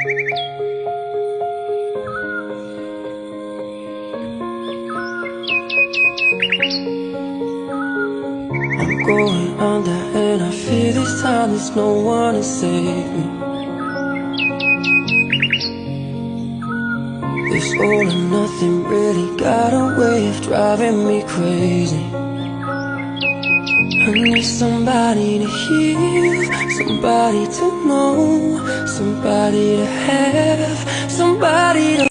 I'm going under and I feel this time there's no one to save me. This all or nothing really got a way of driving me crazy. I need somebody to heal, somebody to know, somebody to have, somebody to